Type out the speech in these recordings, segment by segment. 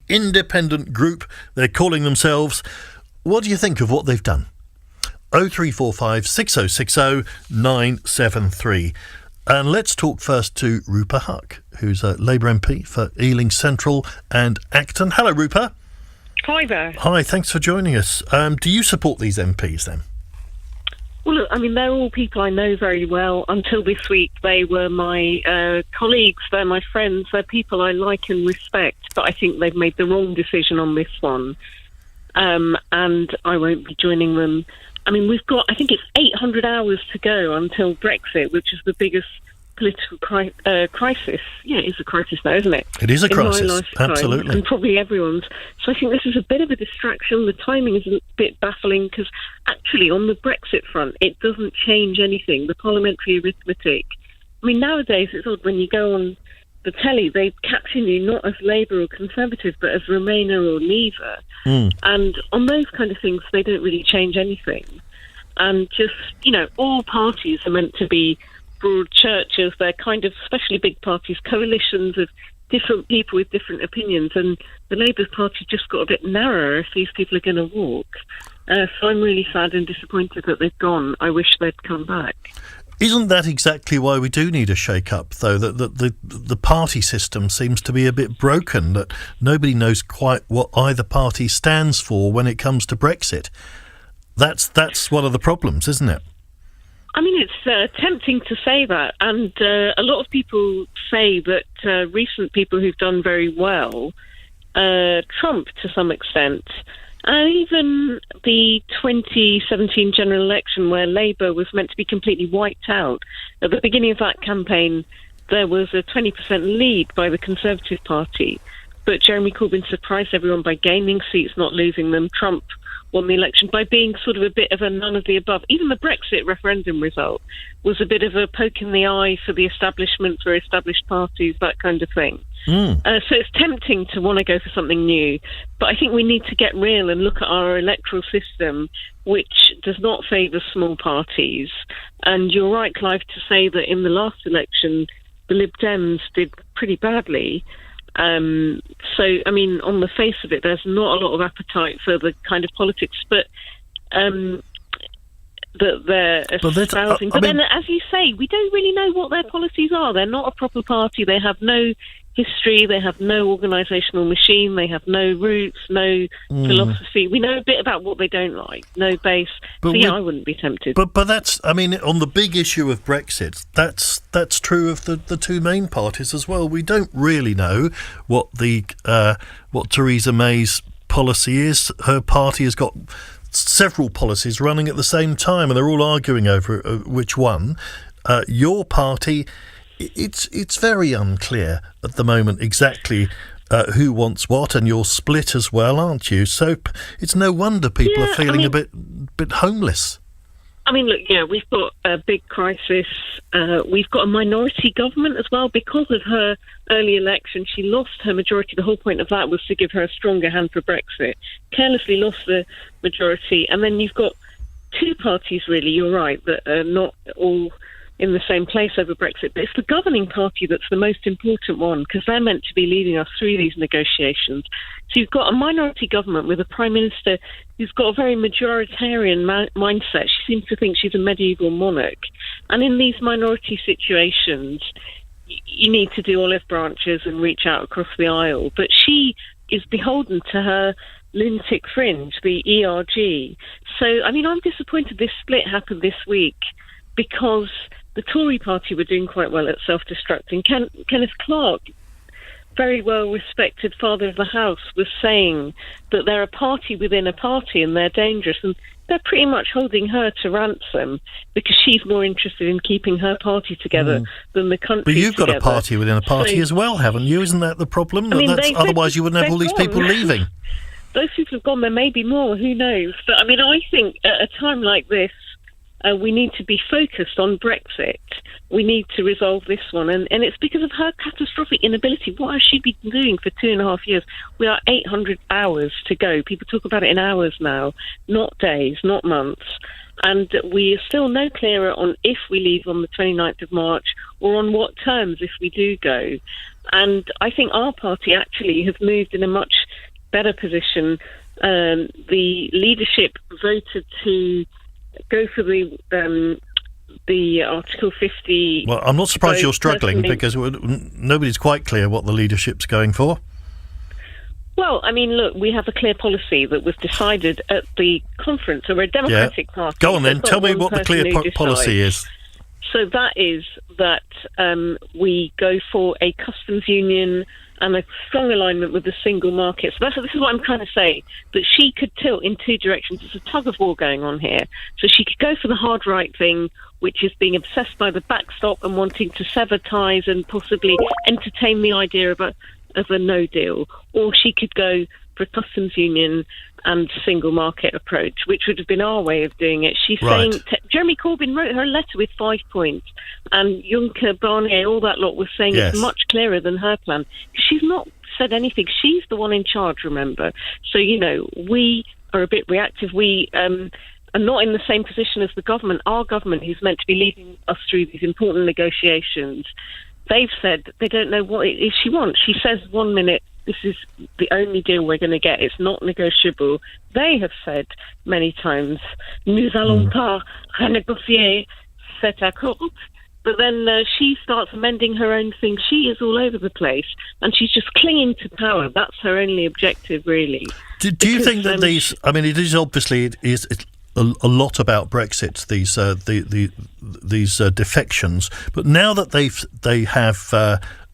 independent group. They're calling themselves. What do you think of what they've done? 0345 6060 973. And let's talk first to Rupa Huck, who's a Labour MP for Ealing Central and Acton. Hello, Rupa. Hi there. Hi, thanks for joining us. Do you support these MPs then? Well, look, I mean, they're all people I know very well. Until this week, they were my colleagues, they're my friends, they're people I like and respect, but I think they've made the wrong decision on this one. And I won't be joining them. I mean, I think it's 800 hours to go until Brexit, which is the biggest political crisis. Yeah, it is a crisis now, isn't it? It is a crisis, in my lifetime, absolutely. and probably everyone's. So I think this is a bit of a distraction. The timing is a bit baffling because actually on the Brexit front, it doesn't change anything. The parliamentary arithmetic. I mean, nowadays it's odd when you go on the telly, they caption you not as Labour or Conservative, but as Remainer or Leaver. And on those kind of things, they don't really change anything. And just, all parties are meant to be broad churches. They're kind of, especially big parties, coalitions of different people with different opinions. And the Labour Party just got a bit narrower if these people are going to walk. So I'm really sad and disappointed that they've gone. I wish they'd come back. Isn't that exactly why we do need a shake-up, though? That the party system seems to be a bit broken, that nobody knows quite what either party stands for when it comes to Brexit. That's one of the problems, isn't it? I mean, it's tempting to say that, and a lot of people say that recent people who've done very well trump to some extent. And even the 2017 general election, where Labour was meant to be completely wiped out, at the beginning of that campaign, there was a 20% lead by the Conservative Party. But Jeremy Corbyn surprised everyone by gaining seats, not losing them. Trump won the election by being sort of a bit of a none of the above. Even the Brexit referendum result was a bit of a poke in the eye for the establishment, for established parties, that kind of thing. So it's tempting to want to go for something new, but I think we need to get real and look at our electoral system, which does not favour small parties. And you're right, Clive, to say that in the last election, the Lib Dems did pretty badly. So, I mean, on the face of it, there's not a lot of appetite for the kind of politics, but that they're espousing. But then, as you say, we don't really know what their policies are. They're not a proper party. They have no history. They have no organisational machine. They have no roots, no philosophy. We know a bit about what they don't like. No base. But I wouldn't be tempted. But that's, I mean, on the big issue of Brexit, that's true of the two main parties as well. We don't really know what what Theresa May's policy is. Her party has got several policies running at the same time, and they're all arguing over which one. Your party, it's very unclear at the moment exactly who wants what, and you're split as well, aren't you? So it's no wonder people are feeling a bit homeless. I mean, look, we've got a big crisis. We've got a minority government as well. Because of her early election, she lost her majority. The whole point of that was to give her a stronger hand for Brexit. Carelessly lost the majority. And then you've got two parties, really, you're right, that are not all in the same place over Brexit. But it's the governing party that's the most important one, because they're meant to be leading us through these negotiations. So you've got a minority government with a prime minister who's got a very majoritarian mindset. She seems to think she's a medieval monarch. And in these minority situations, you need to do olive branches and reach out across the aisle. But she is beholden to her lunatic fringe, the ERG. So, I mean, I'm disappointed this split happened this week, because the Tory party were doing quite well at self-destructing. Kenneth Clarke, very well-respected father of the house, was saying that they're a party within a party and they're dangerous, and they're pretty much holding her to ransom because she's more interested in keeping her party together than the country. But you've got a party within a party as well, haven't you? Isn't that the problem? Otherwise you wouldn't have all these people leaving. Those people have gone. There may be more, who knows? But I mean, I think at a time like this, we need to be focused on Brexit. We need to resolve this one. And it's because of her catastrophic inability. What has she been doing for 2.5 years? We are 800 hours to go. People talk about it in hours now, not days, not months. And we are still no clearer on if we leave on the 29th of March or on what terms if we do go. And I think our party actually has moved in a much better position. The leadership voted to go for the Article 50. Well, I'm not surprised you're struggling personally. because nobody's quite clear what the leadership's going for. Well, I mean, look, we have a clear policy that was decided at the conference. So we're a democratic party. Go on so then, it's not tell me one what the person clear who policy decides. is. So that is that we go for a customs union and a strong alignment with the single market. So this is what I'm trying to say, that she could tilt in two directions. There's a tug of war going on here. So she could go for the hard right thing, which is being obsessed by the backstop and wanting to sever ties and possibly entertain the idea of a no deal. Or she could go for a customs union and single market approach, which would have been our way of doing it. She's Right. saying, Jeremy Corbyn wrote her a letter with 5 points, and Juncker, Barnier, all that lot was saying Yes. it's much clearer than her plan. She's not said anything. She's the one in charge, remember. So, we are a bit reactive. We are not in the same position as the government. Our government, who's meant to be leading us through these important negotiations, they've said they don't know what it is she wants. She says 1 minute, this is the only deal we're going to get. It's not negotiable. They have said many times, nous allons pas renégocier cet accord. But then she starts amending her own thing. She is all over the place, and she's just clinging to power. That's her only objective, really. Do you think that these? I mean, it is obviously it's a lot about Brexit. These defections, but now that they have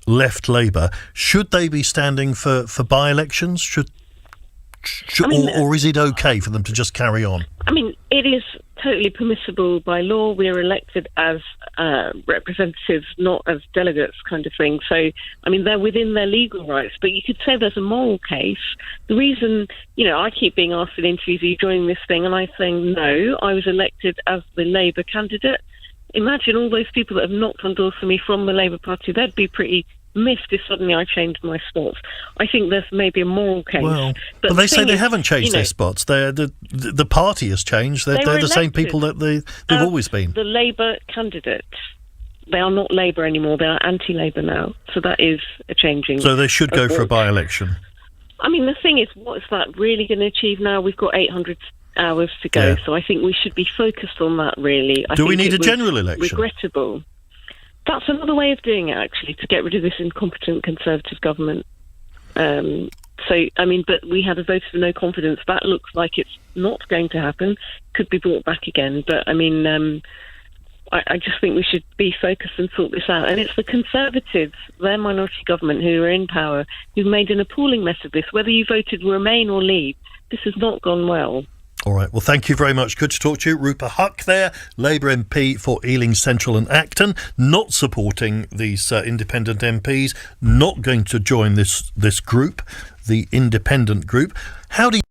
left Labour, should they be standing for by-elections? Or is it okay for them to just carry on? I mean, it is totally permissible by law. We are elected as representatives, not as delegates, kind of thing. So, I mean, they're within their legal rights. But you could say there's a moral case. The reason, I keep being asked in interviews, are you joining this thing? And I'm saying no. I was elected as the Labour candidate. Imagine all those people that have knocked on doors for me from the Labour Party. They'd be pretty miffed if suddenly I changed my spots. I think there's maybe a moral case. Well, but they say they haven't changed their spots. The party has changed. They're the same people that they've always been. The Labour candidate. They are not Labour anymore. They are anti-Labour now. So that is a changing. So they should go for a by-election. I mean, the thing is, what is that really going to achieve now? We've got 800 hours to go. Yeah. So I think we should be focused on that, really. Do we need a general election? Regrettable. That's another way of doing it, actually, to get rid of this incompetent Conservative government. But we had a vote of no confidence. That looks like it's not going to happen. Could be brought back again. But, I just think we should be focused and sort this out. And it's the Conservatives, their minority government, who are in power, who've made an appalling mess of this. Whether you voted Remain or Leave, this has not gone well. All right. Well, thank you very much. Good to talk to you. Rupa Huck there, Labour MP for Ealing Central and Acton, not supporting these independent MPs, not going to join this group, the independent group. How do you